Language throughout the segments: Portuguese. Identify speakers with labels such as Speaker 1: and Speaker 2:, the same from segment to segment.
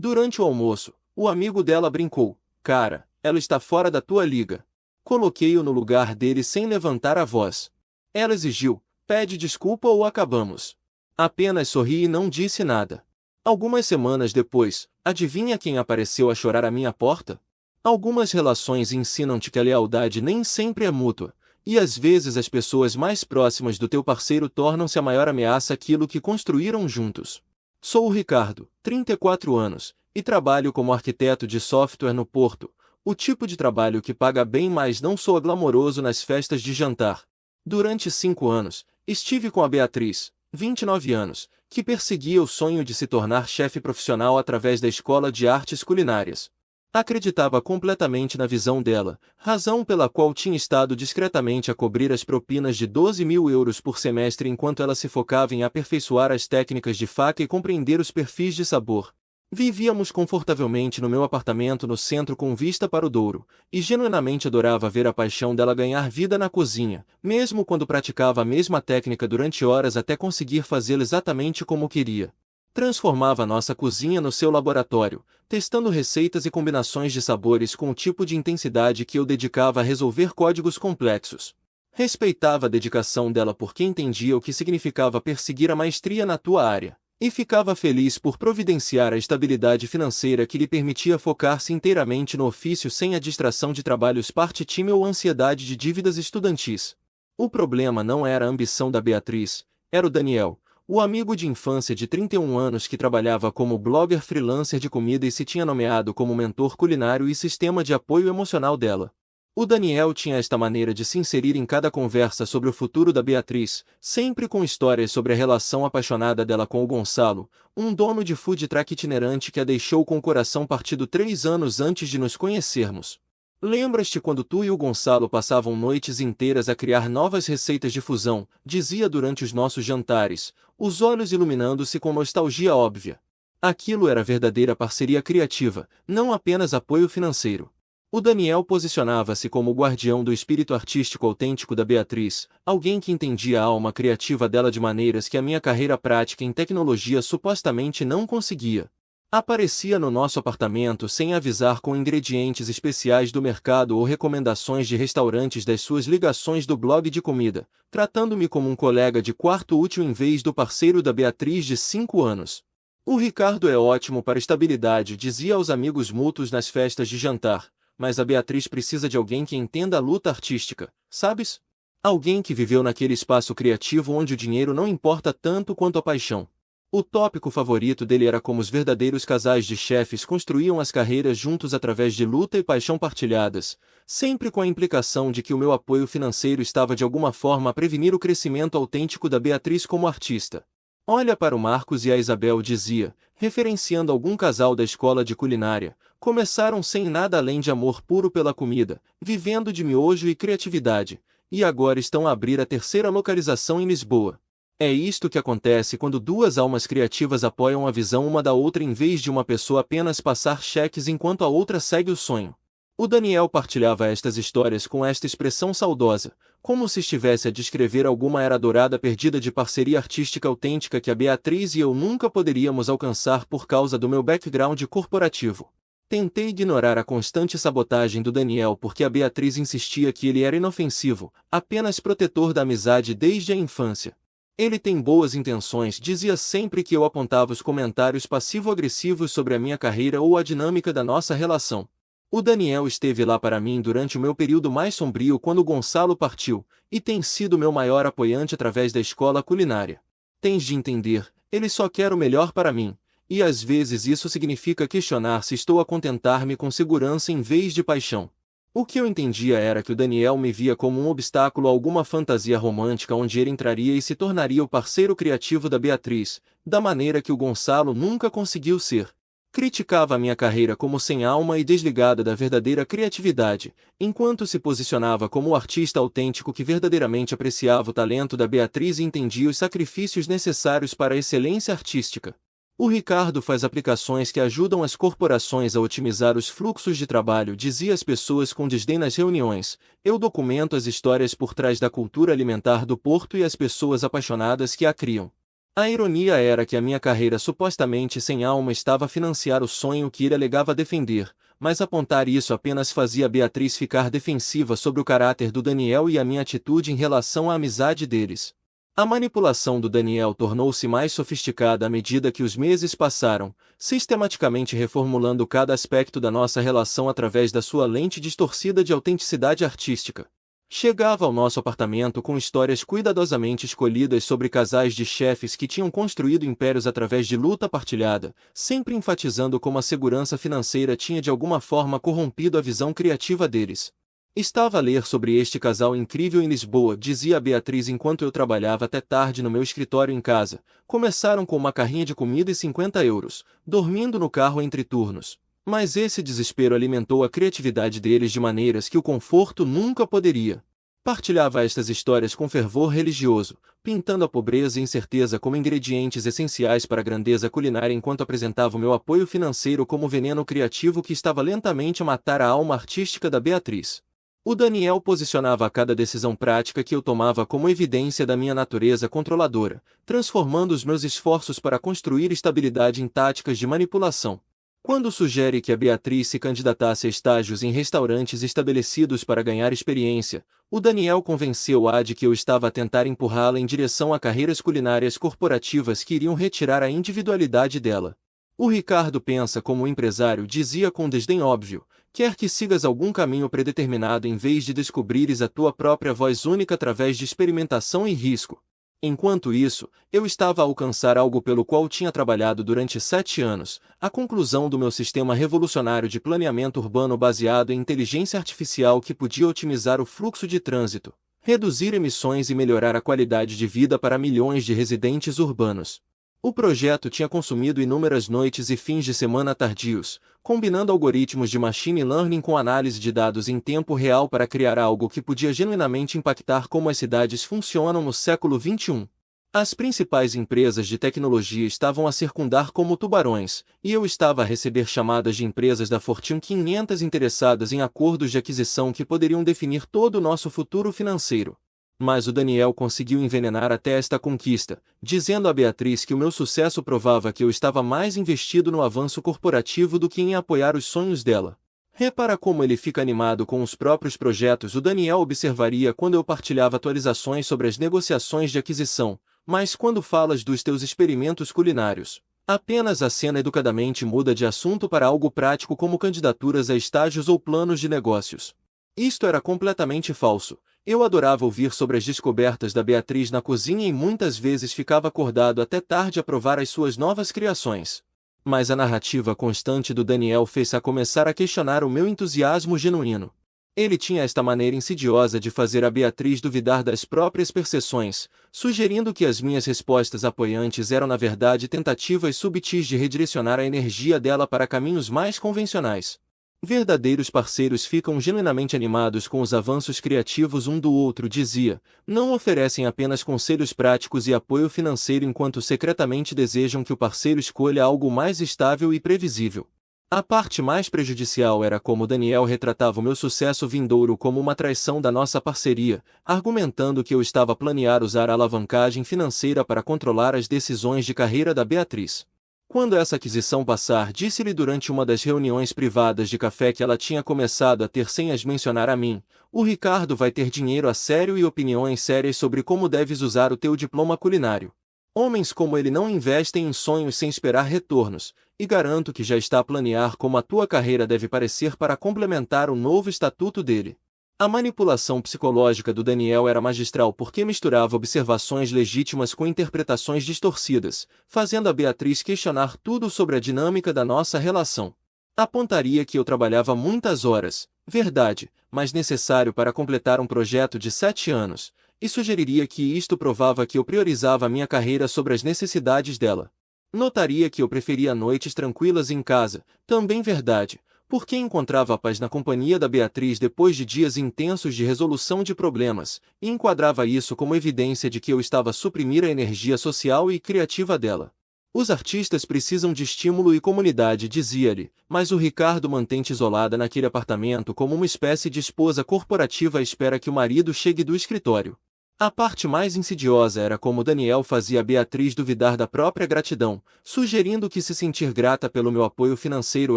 Speaker 1: Durante o almoço, o amigo dela brincou: Cara, ela está fora da tua liga. Coloquei-o no lugar dele sem levantar a voz. Ela exigiu: Pede desculpa ou acabamos. Apenas sorri e não disse nada. Algumas semanas depois, adivinha quem apareceu a chorar à minha porta? Algumas relações ensinam-te que a lealdade nem sempre é mútua, e às vezes as pessoas mais próximas do teu parceiro tornam-se a maior ameaça àquilo que construíram juntos. Sou o Ricardo, 34 anos, e trabalho como arquiteto de software no Porto, o tipo de trabalho que paga bem, mas não soa glamouroso nas festas de jantar. Durante 5 anos, estive com a Beatriz, 29 anos, que perseguia o sonho de se tornar chefe profissional através da Escola de Artes Culinárias. Acreditava completamente na visão dela, razão pela qual tinha estado discretamente a cobrir as propinas de 12.000 euros por semestre enquanto ela se focava em aperfeiçoar as técnicas de faca e compreender os perfis de sabor. Vivíamos confortavelmente no meu apartamento no centro com vista para o Douro, e genuinamente adorava ver a paixão dela ganhar vida na cozinha, mesmo quando praticava a mesma técnica durante horas até conseguir fazê-la exatamente como queria. Transformava nossa cozinha no seu laboratório, testando receitas e combinações de sabores com o tipo de intensidade que eu dedicava a resolver códigos complexos. Respeitava a dedicação dela porque entendia o que significava perseguir a maestria na tua área, e ficava feliz por providenciar a estabilidade financeira que lhe permitia focar-se inteiramente no ofício sem a distração de trabalhos part-time ou ansiedade de dívidas estudantis. O problema não era a ambição da Beatriz, era o Daniel, o amigo de infância de 31 anos que trabalhava como blogger freelancer de comida e se tinha nomeado como mentor culinário e sistema de apoio emocional dela. O Daniel tinha esta maneira de se inserir em cada conversa sobre o futuro da Beatriz, sempre com histórias sobre a relação apaixonada dela com o Gonçalo, um dono de food truck itinerante que a deixou com o coração partido 3 anos antes de nos conhecermos. Lembras-te quando tu e o Gonçalo passavam noites inteiras a criar novas receitas de fusão, dizia durante os nossos jantares, os olhos iluminando-se com nostalgia óbvia. Aquilo era verdadeira parceria criativa, não apenas apoio financeiro. O Daniel posicionava-se como o guardião do espírito artístico autêntico da Beatriz, alguém que entendia a alma criativa dela de maneiras que a minha carreira prática em tecnologia supostamente não conseguia. Aparecia no nosso apartamento sem avisar com ingredientes especiais do mercado ou recomendações de restaurantes das suas ligações do blog de comida, tratando-me como um colega de quarto útil em vez do parceiro da Beatriz de 5 anos. O Ricardo é ótimo para estabilidade, dizia aos amigos mútuos nas festas de jantar, mas a Beatriz precisa de alguém que entenda a luta artística, sabes? Alguém que viveu naquele espaço criativo onde o dinheiro não importa tanto quanto a paixão. O tópico favorito dele era como os verdadeiros casais de chefes construíam as carreiras juntos através de luta e paixão partilhadas, sempre com a implicação de que o meu apoio financeiro estava de alguma forma a prevenir o crescimento autêntico da Beatriz como artista. Olha para o Marcos e a Isabel, dizia, referenciando algum casal da escola de culinária, começaram sem nada além de amor puro pela comida, vivendo de miojo e criatividade, e agora estão a abrir a 3ª localização em Lisboa. É isto que acontece quando duas almas criativas apoiam a visão uma da outra em vez de uma pessoa apenas passar cheques enquanto a outra segue o sonho. O Daniel partilhava estas histórias com esta expressão saudosa, como se estivesse a descrever alguma era dourada perdida de parceria artística autêntica que a Beatriz e eu nunca poderíamos alcançar por causa do meu background corporativo. Tentei ignorar a constante sabotagem do Daniel porque a Beatriz insistia que ele era inofensivo, apenas protetor da amizade desde a infância. Ele tem boas intenções, dizia sempre que eu apontava os comentários passivo-agressivos sobre a minha carreira ou a dinâmica da nossa relação. O Daniel esteve lá para mim durante o meu período mais sombrio quando o Gonçalo partiu, e tem sido meu maior apoiante através da escola culinária. Tens de entender, ele só quer o melhor para mim, e às vezes isso significa questionar se estou a contentar-me com segurança em vez de paixão. O que eu entendia era que o Daniel me via como um obstáculo a alguma fantasia romântica onde ele entraria e se tornaria o parceiro criativo da Beatriz, da maneira que o Gonçalo nunca conseguiu ser. Criticava a minha carreira como sem alma e desligada da verdadeira criatividade, enquanto se posicionava como o artista autêntico que verdadeiramente apreciava o talento da Beatriz e entendia os sacrifícios necessários para a excelência artística. O Ricardo faz aplicações que ajudam as corporações a otimizar os fluxos de trabalho, dizia às pessoas com desdém nas reuniões. Eu documento as histórias por trás da cultura alimentar do Porto e as pessoas apaixonadas que a criam. A ironia era que a minha carreira supostamente sem alma estava a financiar o sonho que ele alegava defender, mas apontar isso apenas fazia Beatriz ficar defensiva sobre o caráter do Daniel e a minha atitude em relação à amizade deles. A manipulação do Daniel tornou-se mais sofisticada à medida que os meses passaram, sistematicamente reformulando cada aspecto da nossa relação através da sua lente distorcida de autenticidade artística. Chegava ao nosso apartamento com histórias cuidadosamente escolhidas sobre casais de chefes que tinham construído impérios através de luta partilhada, sempre enfatizando como a segurança financeira tinha de alguma forma corrompido a visão criativa deles. Estava a ler sobre este casal incrível em Lisboa, dizia a Beatriz enquanto eu trabalhava até tarde no meu escritório em casa. Começaram com uma carrinha de comida e 50 euros, dormindo no carro entre turnos. Mas esse desespero alimentou a criatividade deles de maneiras que o conforto nunca poderia. Partilhava estas histórias com fervor religioso, pintando a pobreza e incerteza como ingredientes essenciais para a grandeza culinária enquanto apresentava o meu apoio financeiro como veneno criativo que estava lentamente a matar a alma artística da Beatriz. O Daniel posicionava a cada decisão prática que eu tomava como evidência da minha natureza controladora, transformando os meus esforços para construir estabilidade em táticas de manipulação. Quando sugere que a Beatriz se candidatasse a estágios em restaurantes estabelecidos para ganhar experiência, o Daniel convenceu-a de que eu estava a tentar empurrá-la em direção a carreiras culinárias corporativas que iriam retirar a individualidade dela. O Ricardo pensa como empresário, dizia com desdém óbvio, quer que sigas algum caminho predeterminado em vez de descobrires a tua própria voz única através de experimentação e risco. Enquanto isso, eu estava a alcançar algo pelo qual tinha trabalhado durante 7 anos, a conclusão do meu sistema revolucionário de planeamento urbano baseado em inteligência artificial que podia otimizar o fluxo de trânsito, reduzir emissões e melhorar a qualidade de vida para milhões de residentes urbanos. O projeto tinha consumido inúmeras noites e fins de semana tardios, combinando algoritmos de machine learning com análise de dados em tempo real para criar algo que podia genuinamente impactar como as cidades funcionam no século XXI. As principais empresas de tecnologia estavam a circundar como tubarões, e eu estava a receber chamadas de empresas da Fortune 500 interessadas em acordos de aquisição que poderiam definir todo o nosso futuro financeiro. Mas o Daniel conseguiu envenenar até esta conquista, dizendo a Beatriz que o meu sucesso provava que eu estava mais investido no avanço corporativo do que em apoiar os sonhos dela. Repara como ele fica animado com os próprios projetos. O Daniel observaria quando eu partilhava atualizações sobre as negociações de aquisição, mas quando falas dos teus experimentos culinários, apenas acena educadamente e muda de assunto para algo prático como candidaturas a estágios ou planos de negócios. Isto era completamente falso. Eu adorava ouvir sobre as descobertas da Beatriz na cozinha e muitas vezes ficava acordado até tarde a provar as suas novas criações. Mas a narrativa constante do Daniel fez-a começar a questionar o meu entusiasmo genuíno. Ele tinha esta maneira insidiosa de fazer a Beatriz duvidar das próprias percepções, sugerindo que as minhas respostas apoiantes eram na verdade tentativas subtis de redirecionar a energia dela para caminhos mais convencionais. Verdadeiros parceiros ficam genuinamente animados com os avanços criativos um do outro, dizia, não oferecem apenas conselhos práticos e apoio financeiro enquanto secretamente desejam que o parceiro escolha algo mais estável e previsível. A parte mais prejudicial era como Daniel retratava o meu sucesso vindouro como uma traição da nossa parceria, argumentando que eu estava a planear usar a alavancagem financeira para controlar as decisões de carreira da Beatriz. Quando essa aquisição passar, disse-lhe durante uma das reuniões privadas de café que ela tinha começado a ter sem as mencionar a mim, o Ricardo vai ter dinheiro a sério e opiniões sérias sobre como deves usar o teu diploma culinário. Homens como ele não investem em sonhos sem esperar retornos, e garanto que já está a planear como a tua carreira deve parecer para complementar o novo estatuto dele. A manipulação psicológica do Daniel era magistral porque misturava observações legítimas com interpretações distorcidas, fazendo a Beatriz questionar tudo sobre a dinâmica da nossa relação. Apontaria que eu trabalhava muitas horas, verdade, mas necessário para completar um projeto de 7 anos, e sugeriria que isto provava que eu priorizava a minha carreira sobre as necessidades dela. Notaria que eu preferia noites tranquilas em casa, também verdade, porque encontrava a paz na companhia da Beatriz depois de dias intensos de resolução de problemas, e enquadrava isso como evidência de que eu estava a suprimir a energia social e criativa dela. Os artistas precisam de estímulo e comunidade, dizia-lhe, mas o Ricardo mantém-te isolada naquele apartamento como uma espécie de esposa corporativa à espera que o marido chegue do escritório. A parte mais insidiosa era como Daniel fazia Beatriz duvidar da própria gratidão, sugerindo que se sentir grata pelo meu apoio financeiro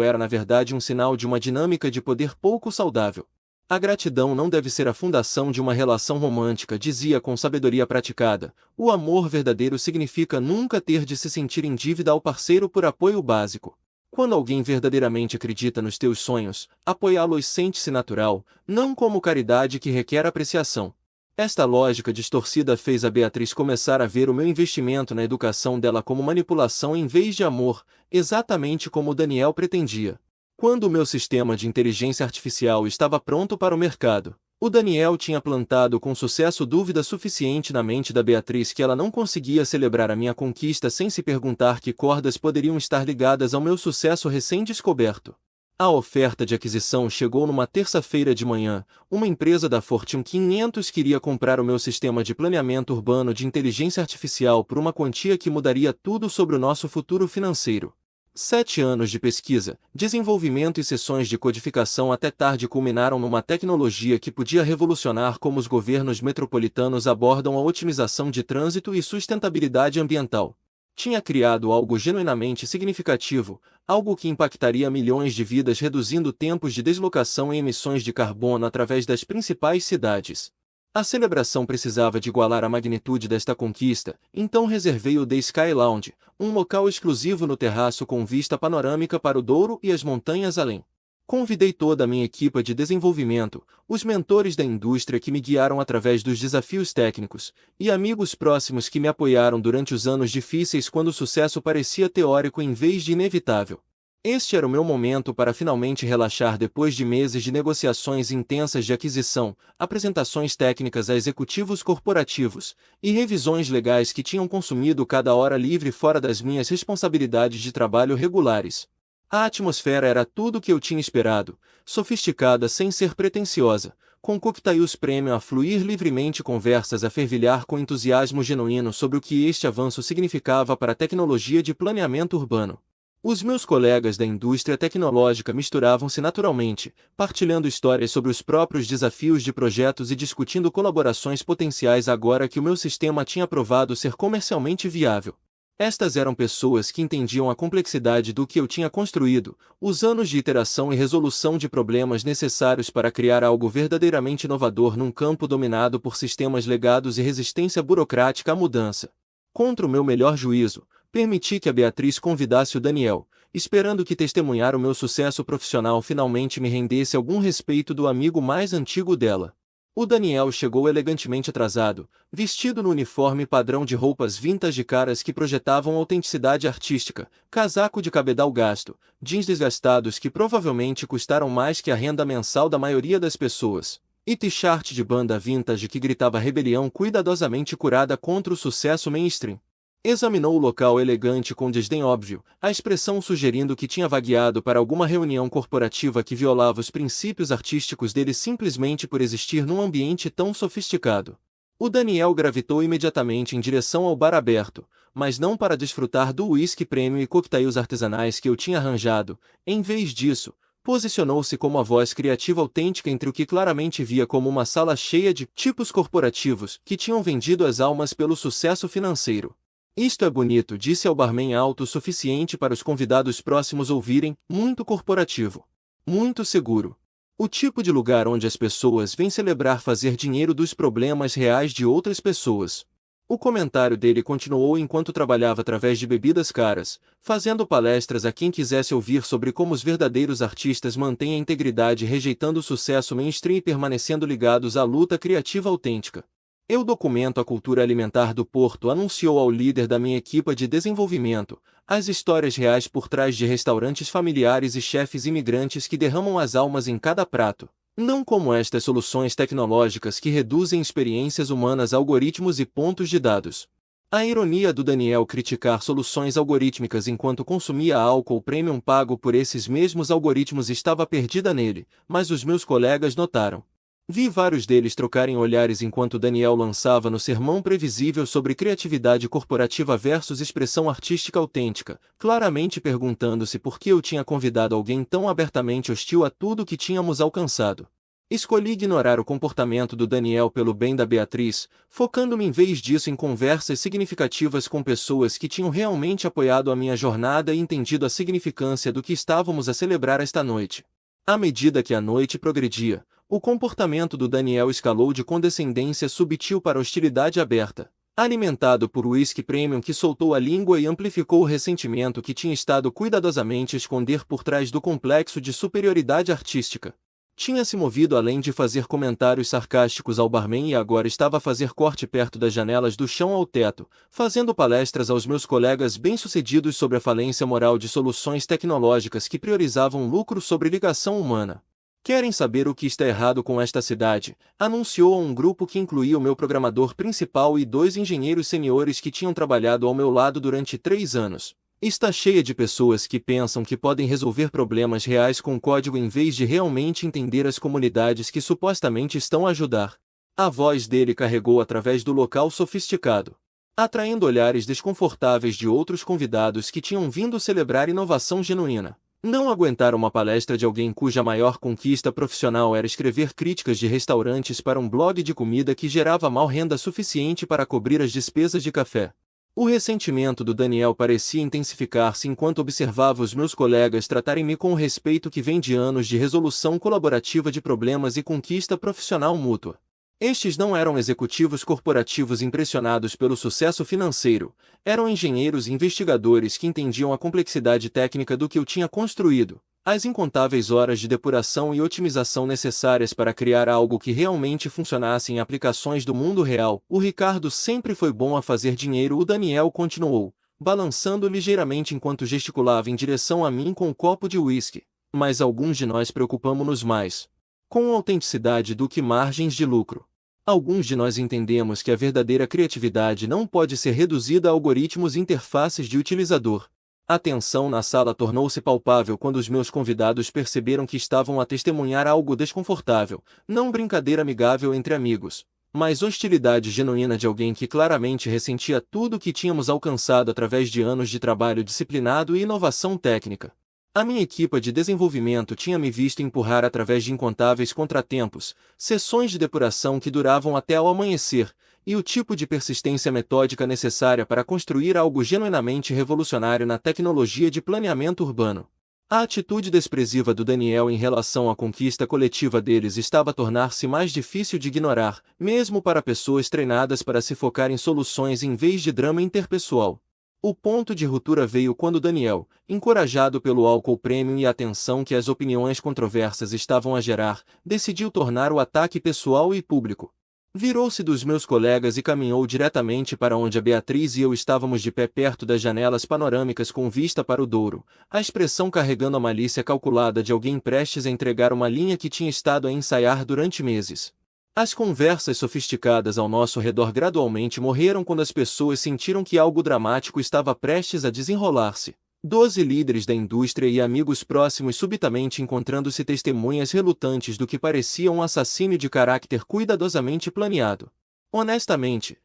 Speaker 1: era na verdade um sinal de uma dinâmica de poder pouco saudável. A gratidão não deve ser a fundação de uma relação romântica, dizia com sabedoria praticada. O amor verdadeiro significa nunca ter de se sentir em dívida ao parceiro por apoio básico. Quando alguém verdadeiramente acredita nos teus sonhos, apoiá-los sente-se natural, não como caridade que requer apreciação. Esta lógica distorcida fez a Beatriz começar a ver o meu investimento na educação dela como manipulação em vez de amor, exatamente como Daniel pretendia. Quando o meu sistema de inteligência artificial estava pronto para o mercado, o Daniel tinha plantado com sucesso dúvida suficiente na mente da Beatriz que ela não conseguia celebrar a minha conquista sem se perguntar que cordas poderiam estar ligadas ao meu sucesso recém-descoberto. A oferta de aquisição chegou numa terça-feira de manhã. Uma empresa da Fortune 500 queria comprar o meu sistema de planeamento urbano de inteligência artificial por uma quantia que mudaria tudo sobre o nosso futuro financeiro. 7 anos de pesquisa, desenvolvimento e sessões de codificação até tarde culminaram numa tecnologia que podia revolucionar como os governos metropolitanos abordam a otimização de trânsito e sustentabilidade ambiental. Tinha criado algo genuinamente significativo, algo que impactaria milhões de vidas reduzindo tempos de deslocação e emissões de carbono através das principais cidades. A celebração precisava de igualar a magnitude desta conquista, então reservei o The Sky Lounge, um local exclusivo no terraço com vista panorâmica para o Douro e as montanhas além. Convidei toda a minha equipa de desenvolvimento, os mentores da indústria que me guiaram através dos desafios técnicos, e amigos próximos que me apoiaram durante os anos difíceis quando o sucesso parecia teórico em vez de inevitável. Este era o meu momento para finalmente relaxar depois de meses de negociações intensas de aquisição, apresentações técnicas a executivos corporativos e revisões legais que tinham consumido cada hora livre fora das minhas responsabilidades de trabalho regulares. A atmosfera era tudo o que eu tinha esperado, sofisticada sem ser pretensiosa, com coquetéis premium a fluir livremente, conversas a fervilhar com entusiasmo genuíno sobre o que este avanço significava para a tecnologia de planeamento urbano. Os meus colegas da indústria tecnológica misturavam-se naturalmente, partilhando histórias sobre os próprios desafios de projetos e discutindo colaborações potenciais agora que o meu sistema tinha provado ser comercialmente viável. Estas eram pessoas que entendiam a complexidade do que eu tinha construído, os anos de iteração e resolução de problemas necessários para criar algo verdadeiramente inovador num campo dominado por sistemas legados e resistência burocrática à mudança. Contra o meu melhor juízo, permiti que a Beatriz convidasse o Daniel, esperando que testemunhar o meu sucesso profissional finalmente me rendesse algum respeito do amigo mais antigo dela. O Daniel chegou elegantemente atrasado, vestido no uniforme padrão de roupas vintage caras que projetavam autenticidade artística, casaco de cabedal gasto, jeans desgastados que provavelmente custaram mais que a renda mensal da maioria das pessoas, e t-shirt de banda vintage que gritava rebelião cuidadosamente curada contra o sucesso mainstream. Examinou o local elegante com desdém óbvio, a expressão sugerindo que tinha vagueado para alguma reunião corporativa que violava os princípios artísticos dele simplesmente por existir num ambiente tão sofisticado. O Daniel gravitou imediatamente em direção ao bar aberto, mas não para desfrutar do uísque premium e coquetéis artesanais que eu tinha arranjado. Em vez disso, posicionou-se como a voz criativa autêntica entre o que claramente via como uma sala cheia de tipos corporativos que tinham vendido as almas pelo sucesso financeiro. Isto é bonito, disse ao barman alto o suficiente para os convidados próximos ouvirem, muito corporativo. Muito seguro. O tipo de lugar onde as pessoas vêm celebrar fazer dinheiro dos problemas reais de outras pessoas. O comentário dele continuou enquanto trabalhava através de bebidas caras, fazendo palestras a quem quisesse ouvir sobre como os verdadeiros artistas mantêm a integridade rejeitando o sucesso mainstream e permanecendo ligados à luta criativa autêntica. Eu documento a cultura alimentar do Porto, anunciou ao líder da minha equipa de desenvolvimento, as histórias reais por trás de restaurantes familiares e chefes imigrantes que derramam as almas em cada prato, não como estas soluções tecnológicas que reduzem experiências humanas a algoritmos e pontos de dados. A ironia do Daniel criticar soluções algorítmicas enquanto consumia álcool premium pago por esses mesmos algoritmos estava perdida nele, mas os meus colegas notaram. Vi vários deles trocarem olhares enquanto Daniel lançava no sermão previsível sobre criatividade corporativa versus expressão artística autêntica, claramente perguntando-se por que eu tinha convidado alguém tão abertamente hostil a tudo que tínhamos alcançado. Escolhi ignorar o comportamento do Daniel pelo bem da Beatriz, focando-me em vez disso em conversas significativas com pessoas que tinham realmente apoiado a minha jornada e entendido a significância do que estávamos a celebrar esta noite. À medida que a noite progredia, o comportamento do Daniel escalou de condescendência subtil para hostilidade aberta, alimentado por uísque premium que soltou a língua e amplificou o ressentimento que tinha estado cuidadosamente a esconder por trás do complexo de superioridade artística. Tinha se movido além de fazer comentários sarcásticos ao barman e agora estava a fazer corte perto das janelas do chão ao teto, fazendo palestras aos meus colegas bem-sucedidos sobre a falência moral de soluções tecnológicas que priorizavam lucro sobre ligação humana. Querem saber o que está errado com esta cidade? Anunciou a um grupo que incluía o meu programador principal e 2 engenheiros seniores que tinham trabalhado ao meu lado durante 3 anos. Está cheia de pessoas que pensam que podem resolver problemas reais com código em vez de realmente entender as comunidades que supostamente estão a ajudar. A voz dele carregou através do local sofisticado, atraindo olhares desconfortáveis de outros convidados que tinham vindo celebrar inovação genuína. Não aguentaram uma palestra de alguém cuja maior conquista profissional era escrever críticas de restaurantes para um blog de comida que gerava mal renda suficiente para cobrir as despesas de café. O ressentimento do Daniel parecia intensificar-se enquanto observava os meus colegas tratarem-me com o respeito que vem de anos de resolução colaborativa de problemas e conquista profissional mútua. Estes não eram executivos corporativos impressionados pelo sucesso financeiro, eram engenheiros e investigadores que entendiam a complexidade técnica do que eu tinha construído, as incontáveis horas de depuração e otimização necessárias para criar algo que realmente funcionasse em aplicações do mundo real. O Ricardo sempre foi bom a fazer dinheiro, o Daniel continuou, balançando ligeiramente enquanto gesticulava em direção a mim com um copo de uísque. Mas alguns de nós preocupamo-nos mais com a autenticidade do que margens de lucro. Alguns de nós entendemos que a verdadeira criatividade não pode ser reduzida a algoritmos e interfaces de utilizador. A tensão na sala tornou-se palpável quando os meus convidados perceberam que estavam a testemunhar algo desconfortável, não brincadeira amigável entre amigos, mas hostilidade genuína de alguém que claramente ressentia tudo o que tínhamos alcançado através de anos de trabalho disciplinado e inovação técnica. A minha equipe de desenvolvimento tinha me visto empurrar através de incontáveis contratempos, sessões de depuração que duravam até ao amanhecer, e o tipo de persistência metódica necessária para construir algo genuinamente revolucionário na tecnologia de planeamento urbano. A atitude desprezível do Daniel em relação à conquista coletiva deles estava a tornar-se mais difícil de ignorar, mesmo para pessoas treinadas para se focar em soluções em vez de drama interpessoal. O ponto de ruptura veio quando Daniel, encorajado pelo álcool premium e a atenção que as opiniões controversas estavam a gerar, decidiu tornar o ataque pessoal e público. Virou-se dos meus colegas e caminhou diretamente para onde a Beatriz e eu estávamos de pé perto das janelas panorâmicas com vista para o Douro, a expressão carregando a malícia calculada de alguém prestes a entregar uma linha que tinha estado a ensaiar durante meses. As conversas sofisticadas ao nosso redor gradualmente morreram quando as pessoas sentiram que algo dramático estava prestes a desenrolar-se. 12 líderes da indústria e amigos próximos subitamente encontrando-se testemunhas relutantes do que parecia um assassínio de caráter cuidadosamente planeado. Honestamente,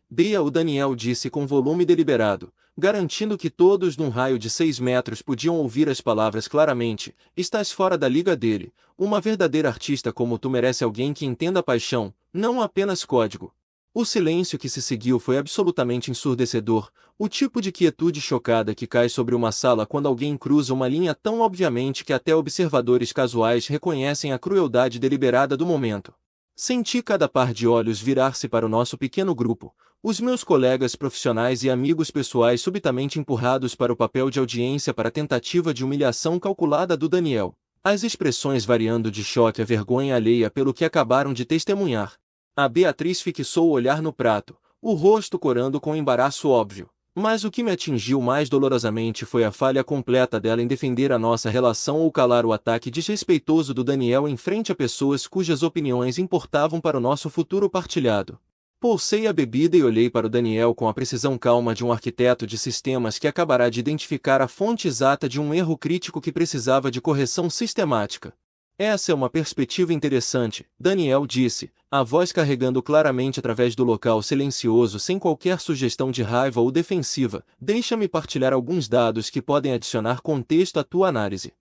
Speaker 1: o Daniel disse com volume deliberado, garantindo que todos num raio de 6 metros podiam ouvir as palavras claramente: estás fora da liga dele, uma verdadeira artista como tu merece alguém que entenda a paixão, não apenas código. O silêncio que se seguiu foi absolutamente ensurdecedor, o tipo de quietude chocada que cai sobre uma sala quando alguém cruza uma linha tão obviamente que até observadores casuais reconhecem a crueldade deliberada do momento. Senti cada par de olhos virar-se para o nosso pequeno grupo, os meus colegas profissionais e amigos pessoais subitamente empurrados para o papel de audiência para a tentativa de humilhação calculada do Daniel, as expressões variando de choque a vergonha alheia pelo que acabaram de testemunhar. A Beatriz fixou o olhar no prato, o rosto corando com embaraço óbvio. Mas o que me atingiu mais dolorosamente foi a falha completa dela em defender a nossa relação ou calar o ataque desrespeitoso do Daniel em frente a pessoas cujas opiniões importavam para o nosso futuro partilhado. Pulsei a bebida e olhei para o Daniel com a precisão calma de um arquiteto de sistemas que acabará de identificar a fonte exata de um erro crítico que precisava de correção sistemática. Essa é uma perspectiva interessante, Daniel disse, a voz carregando claramente através do local silencioso sem qualquer sugestão de raiva ou defensiva. Deixa-me partilhar alguns dados que podem adicionar contexto à tua análise.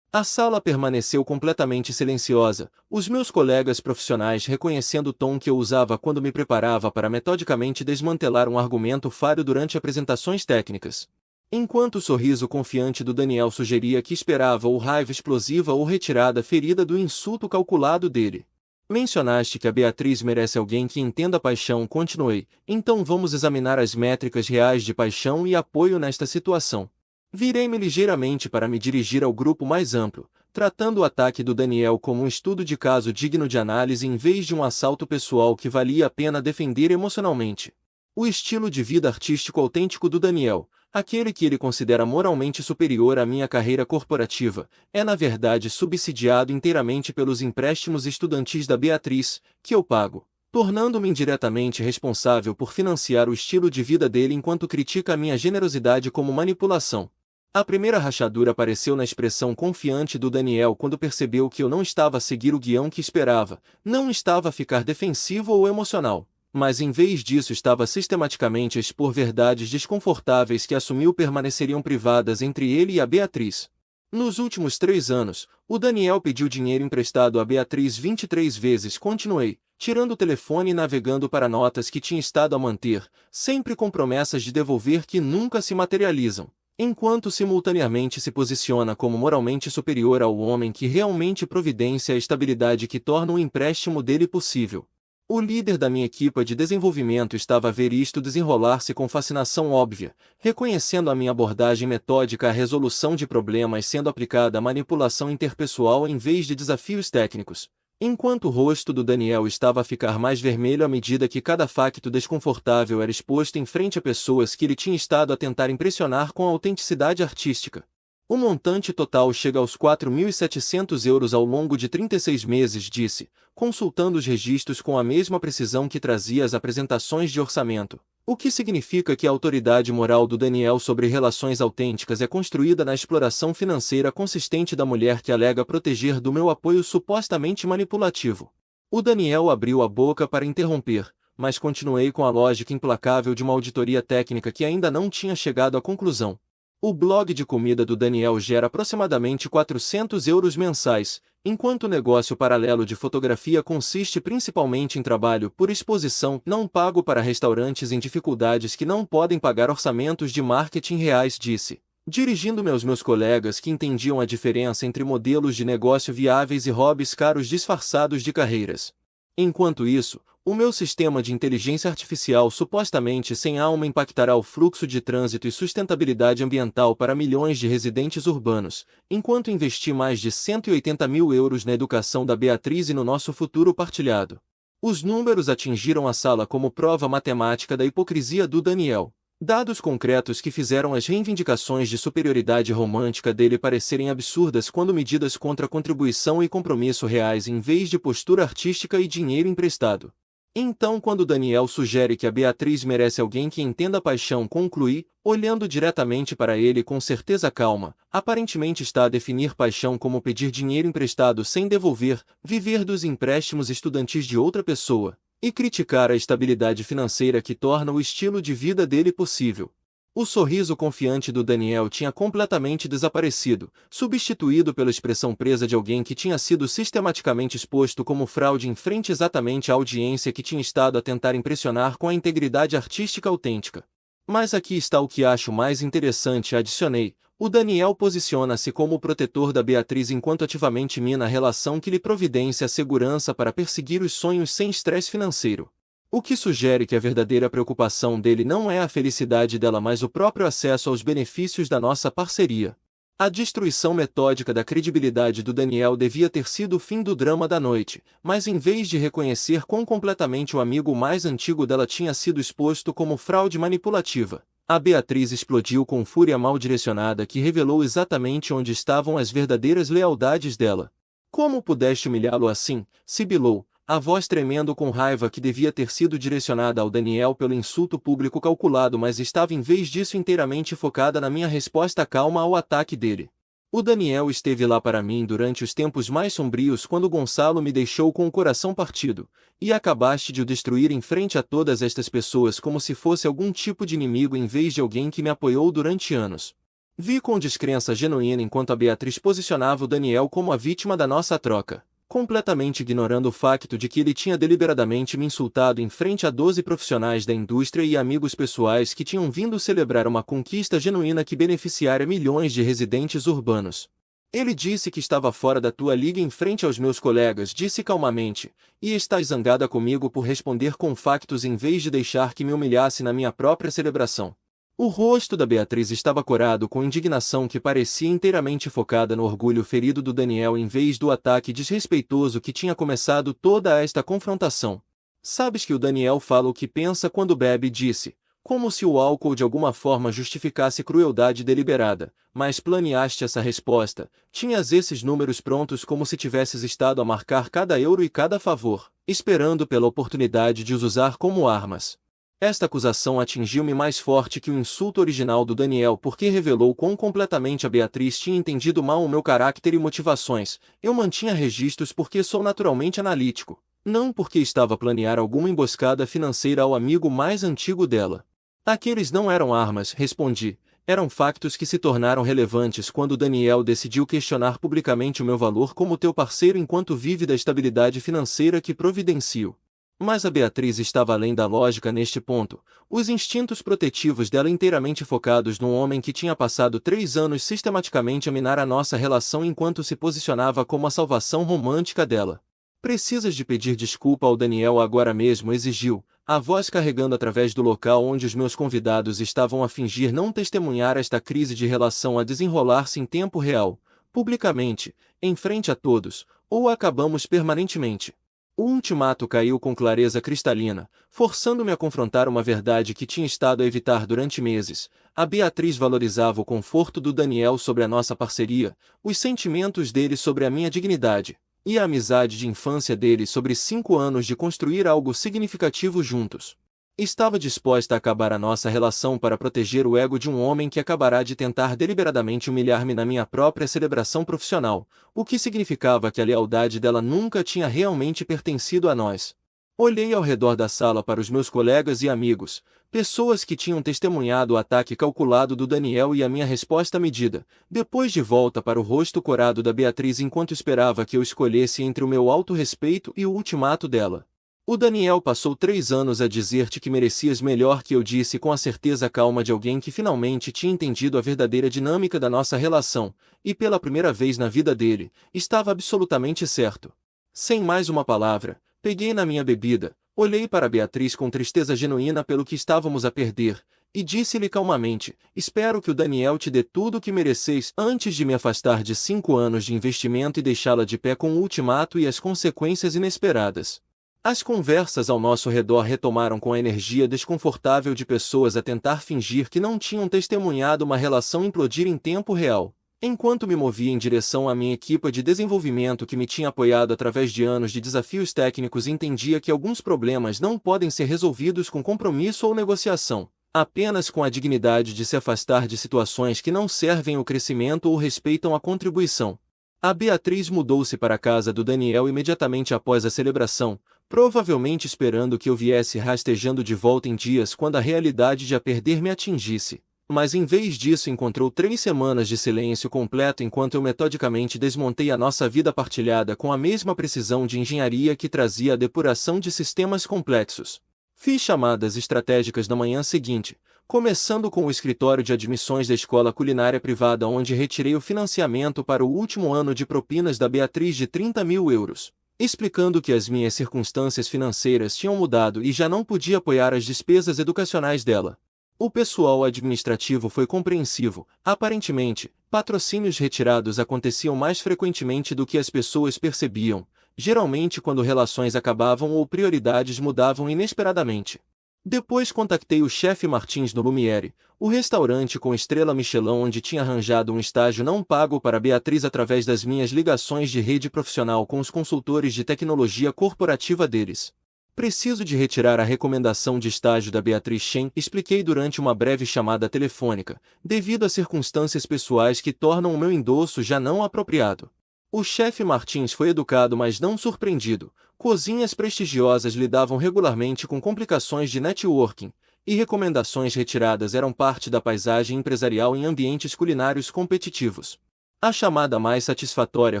Speaker 1: A sala permaneceu completamente silenciosa, os meus colegas profissionais reconhecendo o tom que eu usava quando me preparava para metodicamente desmantelar um argumento falho durante apresentações técnicas. Enquanto o sorriso confiante do Daniel sugeria que esperava ou raiva explosiva ou retirada ferida do insulto calculado dele. Mencionaste que a Beatriz merece alguém que entenda a paixão, continuei, então vamos examinar as métricas reais de paixão e apoio nesta situação. Virei-me ligeiramente para me dirigir ao grupo mais amplo, tratando o ataque do Daniel como um estudo de caso digno de análise em vez de um assalto pessoal que valia a pena defender emocionalmente. O estilo de vida artístico autêntico do Daniel, aquele que ele considera moralmente superior à minha carreira corporativa, é na verdade subsidiado inteiramente pelos empréstimos estudantis da Beatriz, que eu pago, tornando-me indiretamente responsável por financiar o estilo de vida dele enquanto critica a minha generosidade como manipulação. A primeira rachadura apareceu na expressão confiante do Daniel quando percebeu que eu não estava a seguir o guião que esperava, não estava a ficar defensivo ou emocional, mas em vez disso estava sistematicamente a expor verdades desconfortáveis que assumiu permaneceriam privadas entre ele e a Beatriz. Nos últimos 3 anos, o Daniel pediu dinheiro emprestado a Beatriz 23 vezes, continuei, tirando o telefone e navegando para notas que tinha estado a manter, sempre com promessas de devolver que nunca se materializam. Enquanto simultaneamente se posiciona como moralmente superior ao homem que realmente providencia a estabilidade que torna o empréstimo dele possível. O líder da minha equipa de desenvolvimento estava a ver isto desenrolar-se com fascinação óbvia, reconhecendo a minha abordagem metódica à resolução de problemas sendo aplicada à manipulação interpessoal em vez de desafios técnicos. Enquanto o rosto do Daniel estava a ficar mais vermelho à medida que cada facto desconfortável era exposto em frente a pessoas que ele tinha estado a tentar impressionar com a autenticidade artística. O montante total chega aos 4.700 euros ao longo de 36 meses, disse, consultando os registros com a mesma precisão que trazia as apresentações de orçamento. O que significa que a autoridade moral do Daniel sobre relações autênticas é construída na exploração financeira consistente da mulher que alega proteger do meu apoio supostamente manipulativo. O Daniel abriu a boca para interromper, mas continuei com a lógica implacável de uma auditoria técnica que ainda não tinha chegado à conclusão. O blog de comida do Daniel gera aproximadamente 400 euros mensais, enquanto o negócio paralelo de fotografia consiste principalmente em trabalho por exposição não pago para restaurantes em dificuldades que não podem pagar orçamentos de marketing reais, disse, dirigindo-me aos meus colegas que entendiam a diferença entre modelos de negócio viáveis e hobbies caros disfarçados de carreiras. Enquanto isso, o meu sistema de inteligência artificial supostamente sem alma impactará o fluxo de trânsito e sustentabilidade ambiental para milhões de residentes urbanos, enquanto investi mais de 180 mil euros na educação da Beatriz e no nosso futuro partilhado. Os números atingiram a sala como prova matemática da hipocrisia do Daniel. Dados concretos que fizeram as reivindicações de superioridade romântica dele parecerem absurdas quando medidas contra contribuição e compromisso reais em vez de postura artística e dinheiro emprestado. Então, quando Daniel sugere que a Beatriz merece alguém que entenda a paixão, concluí, olhando diretamente para ele com certeza calma, aparentemente está a definir paixão como pedir dinheiro emprestado sem devolver, viver dos empréstimos estudantis de outra pessoa, e criticar a estabilidade financeira que torna o estilo de vida dele possível. O sorriso confiante do Daniel tinha completamente desaparecido, substituído pela expressão presa de alguém que tinha sido sistematicamente exposto como fraude em frente exatamente à audiência que tinha estado a tentar impressionar com a integridade artística autêntica. Mas aqui está o que acho mais interessante, adicionei. O Daniel posiciona-se como o protetor da Beatriz enquanto ativamente mina a relação que lhe providencia a segurança para perseguir os sonhos sem estresse financeiro. O que sugere que a verdadeira preocupação dele não é a felicidade dela, mas o próprio acesso aos benefícios da nossa parceria. A destruição metódica da credibilidade do Daniel devia ter sido o fim do drama da noite, mas em vez de reconhecer quão completamente o amigo mais antigo dela tinha sido exposto como fraude manipulativa, a Beatriz explodiu com fúria mal direcionada que revelou exatamente onde estavam as verdadeiras lealdades dela. Como pudeste humilhá-lo assim? Sibilou, a voz tremendo com raiva que devia ter sido direcionada ao Daniel pelo insulto público calculado, mas estava em vez disso inteiramente focada na minha resposta calma ao ataque dele. O Daniel esteve lá para mim durante os tempos mais sombrios quando Gonçalo me deixou com o coração partido, e acabaste de o destruir em frente a todas estas pessoas como se fosse algum tipo de inimigo em vez de alguém que me apoiou durante anos. Vi com descrença genuína enquanto a Beatriz posicionava o Daniel como a vítima da nossa troca, completamente ignorando o facto de que ele tinha deliberadamente me insultado em frente a 12 profissionais da indústria e amigos pessoais que tinham vindo celebrar uma conquista genuína que beneficiaria milhões de residentes urbanos. Ele disse que estava fora da tua liga em frente aos meus colegas, disse calmamente, e estás zangada comigo por responder com factos em vez de deixar que me humilhasse na minha própria celebração. O rosto da Beatriz estava corado com indignação que parecia inteiramente focada no orgulho ferido do Daniel em vez do ataque desrespeitoso que tinha começado toda esta confrontação. Sabes que o Daniel fala o que pensa quando bebe, disse, como se o álcool de alguma forma justificasse crueldade deliberada, mas planeaste essa resposta, tinhas esses números prontos como se tivesses estado a marcar cada euro e cada favor, esperando pela oportunidade de os usar como armas. Esta acusação atingiu-me mais forte que o insulto original do Daniel porque revelou quão completamente a Beatriz tinha entendido mal o meu caráter e motivações. Eu mantinha registros porque sou naturalmente analítico, não porque estava a planear alguma emboscada financeira ao amigo mais antigo dela. Aqueles não eram armas, respondi. Eram factos que se tornaram relevantes quando Daniel decidiu questionar publicamente o meu valor como teu parceiro enquanto vive da estabilidade financeira que providencio. Mas a Beatriz estava além da lógica neste ponto, os instintos protetivos dela inteiramente focados num homem que tinha passado 3 anos sistematicamente a minar a nossa relação enquanto se posicionava como a salvação romântica dela. Precisas de pedir desculpa ao Daniel agora mesmo, exigiu, a voz carregando através do local onde os meus convidados estavam a fingir não testemunhar esta crise de relação a desenrolar-se em tempo real, publicamente, em frente a todos, ou acabamos permanentemente. O ultimato caiu com clareza cristalina, forçando-me a confrontar uma verdade que tinha estado a evitar durante meses. A Beatriz valorizava o conforto do Daniel sobre a nossa parceria, os sentimentos dele sobre a minha dignidade, e a amizade de infância dele sobre 5 anos de construir algo significativo juntos. Estava disposta a acabar a nossa relação para proteger o ego de um homem que acabará de tentar deliberadamente humilhar-me na minha própria celebração profissional, o que significava que a lealdade dela nunca tinha realmente pertencido a nós. Olhei ao redor da sala para os meus colegas e amigos, pessoas que tinham testemunhado o ataque calculado do Daniel e a minha resposta medida, depois de volta para o rosto corado da Beatriz enquanto esperava que eu escolhesse entre o meu autorrespeito e o ultimato dela. O Daniel passou 3 anos a dizer-te que merecias melhor que eu, disse com a certeza calma de alguém que finalmente tinha entendido a verdadeira dinâmica da nossa relação, e pela primeira vez na vida dele, estava absolutamente certo. Sem mais uma palavra, peguei na minha bebida, olhei para Beatriz com tristeza genuína pelo que estávamos a perder, e disse-lhe calmamente, espero que o Daniel te dê tudo o que mereceis antes de me afastar de 5 anos de investimento e deixá-la de pé com o ultimato e as consequências inesperadas. As conversas ao nosso redor retomaram com a energia desconfortável de pessoas a tentar fingir que não tinham testemunhado uma relação implodir em tempo real. Enquanto me movia em direção à minha equipa de desenvolvimento que me tinha apoiado através de anos de desafios técnicos, entendia que alguns problemas não podem ser resolvidos com compromisso ou negociação, apenas com a dignidade de se afastar de situações que não servem ao crescimento ou respeitam a contribuição. A Beatriz mudou-se para a casa do Daniel imediatamente após a celebração, provavelmente esperando que eu viesse rastejando de volta em dias quando a realidade de a perder me atingisse. Mas em vez disso encontrou 3 semanas de silêncio completo enquanto eu metodicamente desmontei a nossa vida partilhada com a mesma precisão de engenharia que trazia a depuração de sistemas complexos. Fiz chamadas estratégicas na manhã seguinte, começando com o escritório de admissões da escola culinária privada onde retirei o financiamento para o último ano de propinas da Beatriz de 30.000 euros. Explicando que as minhas circunstâncias financeiras tinham mudado e já não podia apoiar as despesas educacionais dela. O pessoal administrativo foi compreensivo. Aparentemente, patrocínios retirados aconteciam mais frequentemente do que as pessoas percebiam, geralmente quando relações acabavam ou prioridades mudavam inesperadamente. Depois contactei o chefe Martins no Lumiere, o restaurante com estrela Michelin onde tinha arranjado um estágio não pago para Beatriz através das minhas ligações de rede profissional com os consultores de tecnologia corporativa deles. Preciso de retirar a recomendação de estágio da Beatriz Shen, expliquei durante uma breve chamada telefônica, devido a circunstâncias pessoais que tornam o meu endosso já não apropriado. O chefe Martins foi educado mas não surpreendido. Cozinhas prestigiosas lidavam regularmente com complicações de networking, e recomendações retiradas eram parte da paisagem empresarial em ambientes culinários competitivos. A chamada mais satisfatória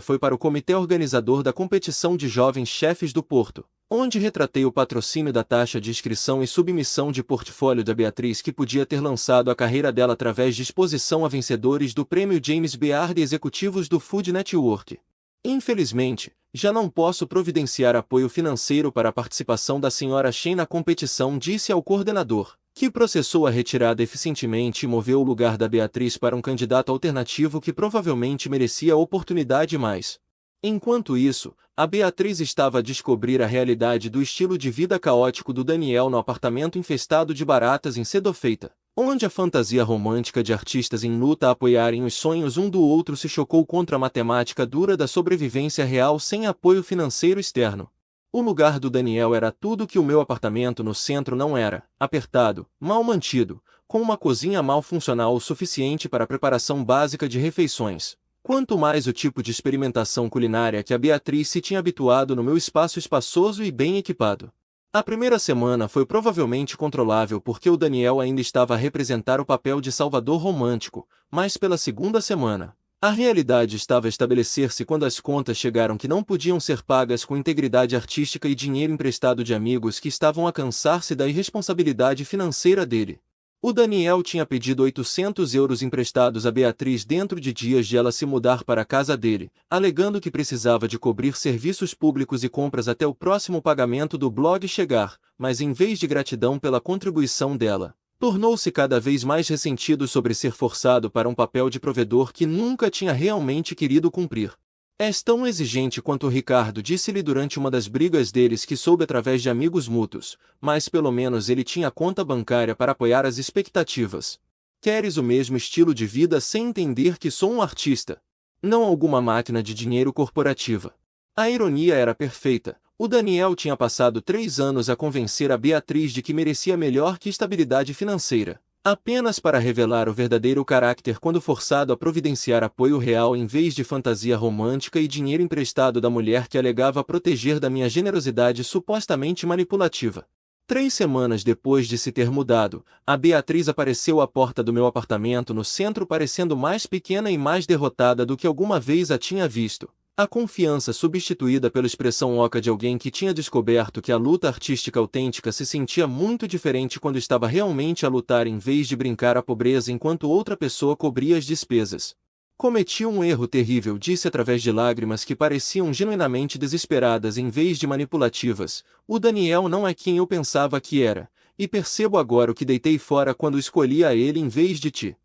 Speaker 1: foi para o comitê organizador da competição de jovens chefes do Porto, onde retratei o patrocínio da taxa de inscrição e submissão de portfólio da Beatriz, que podia ter lançado a carreira dela através de exposição a vencedores do prêmio James Beard e executivos do Food Network. Infelizmente, já não posso providenciar apoio financeiro para a participação da Sra. Chen na competição, disse ao coordenador, que processou a retirada eficientemente e moveu o lugar da Beatriz para um candidato alternativo que provavelmente merecia a oportunidade mais. Enquanto isso, a Beatriz estava a descobrir a realidade do estilo de vida caótico do Daniel no apartamento infestado de baratas em Sedofeita, onde a fantasia romântica de artistas em luta a apoiarem os sonhos um do outro se chocou contra a matemática dura da sobrevivência real sem apoio financeiro externo. O lugar do Daniel era tudo que o meu apartamento no centro não era: apertado, mal mantido, com uma cozinha mal funcional o suficiente para a preparação básica de refeições. Quanto mais o tipo de experimentação culinária que a Beatriz se tinha habituado no meu espaço espaçoso e bem equipado. A primeira semana foi provavelmente controlável porque o Daniel ainda estava a representar o papel de salvador romântico, mas pela segunda semana, a realidade estava a estabelecer-se quando as contas chegaram que não podiam ser pagas com integridade artística e dinheiro emprestado de amigos que estavam a cansar-se da irresponsabilidade financeira dele. O Daniel tinha pedido 800 euros emprestados a Beatriz dentro de dias de ela se mudar para a casa dele, alegando que precisava de cobrir serviços públicos e compras até o próximo pagamento do blog chegar, mas em vez de gratidão pela contribuição dela, tornou-se cada vez mais ressentido sobre ser forçado para um papel de provedor que nunca tinha realmente querido cumprir. És tão exigente quanto o Ricardo, disse-lhe durante uma das brigas deles, que soube através de amigos mútuos, mas pelo menos ele tinha conta bancária para apoiar as expectativas. Queres o mesmo estilo de vida sem entender que sou um artista? Não alguma máquina de dinheiro corporativa. A ironia era perfeita. O Daniel tinha passado 3 anos a convencer a Beatriz de que merecia melhor que estabilidade financeira, apenas para revelar o verdadeiro caráter quando forçado a providenciar apoio real em vez de fantasia romântica e dinheiro emprestado da mulher que alegava proteger da minha generosidade supostamente manipulativa. 3 semanas depois de se ter mudado, a Beatriz apareceu à porta do meu apartamento no centro, parecendo mais pequena e mais derrotada do que alguma vez a tinha visto. A confiança substituída pela expressão oca de alguém que tinha descoberto que a luta artística autêntica se sentia muito diferente quando estava realmente a lutar em vez de brincar a pobreza enquanto outra pessoa cobria as despesas. Cometi um erro terrível, disse através de lágrimas que pareciam genuinamente desesperadas em vez de manipulativas. O Daniel não é quem eu pensava que era, e percebo agora o que deitei fora quando escolhi a ele em vez de ti.